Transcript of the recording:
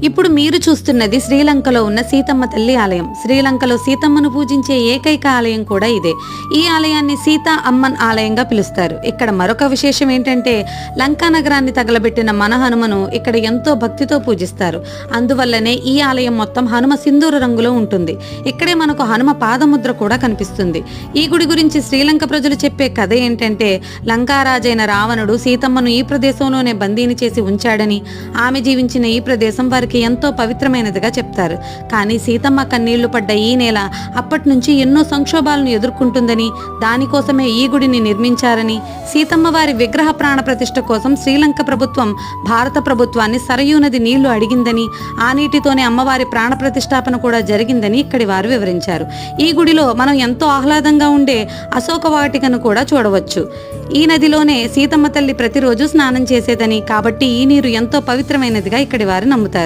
ఇప్పుడు మీరు చూస్తున్నది శ్రీలంకలో ఉన్న సీతమ్మ తల్లి ఆలయం. శ్రీలంకలో సీతమ్మను పూజించే ఏకైక ఆలయం కూడా ఇదే. ఈ ఆలయాన్ని సీతా అమ్మన్ ఆలయంగా పిలుస్తారు. ఇక్కడ మరొక విశేషం ఏంటంటే లంకా నగరాన్ని తగలబెట్టిన మన హనుమను ఇక్కడ ఎంతో భక్తితో పూజిస్తారు. అందువల్లనే ఈ ఆలయం మొత్తం హనుమ సింధూర రంగులో ఉంటుంది. ఇక్కడే మనకు హనుమ పాదముద్ర కూడా కనిపిస్తుంది. ఈ గుడి గురించి శ్రీలంక ప్రజలు చెప్పే కథ ఏంటంటే లంకారాజైన రావణుడు సీతమ్మను ఈ ప్రదేశంలోనే బందీని చేసి ఉంచాడని, ఆమె జీవించిన ఈ ప్రదేశం వారికి ఎంతో పవిత్రమైనదిగా చెప్తారు. కానీ సీతమ్మ కన్నీళ్లు పడ్డ ఈ నేల అప్పటి నుంచి ఎన్నో సంక్షోభాలను ఎదుర్కొంటుందని, దానికోసమే ఈ గుడిని నిర్మించారని, సీతమ్మ వారి విగ్రహ ప్రాణ ప్రతిష్ఠ కోసం శ్రీలంక ప్రభుత్వం భారత ప్రభుత్వాన్ని సరయూ నది నీళ్లు అడిగిందని, ఆ నీటితోనే అమ్మవారి ప్రాణ ప్రతిష్టాపన కూడా జరిగిందని ఇక్కడి వారు వివరించారు. ఈ గుడిలో మనం ఎంతో ఆహ్లాదంగా ఉండే అశోక వాటికను కూడా చూడవచ్చు. ఈ నదిలోనే సీతమ్మ తల్లి ప్రతిరోజు స్నానం చేసేదని, కాబట్టి ఈ నీరు ఎంతో పవిత్రమైనదిగా ఇక్కడి వారు నమ్ముతారు.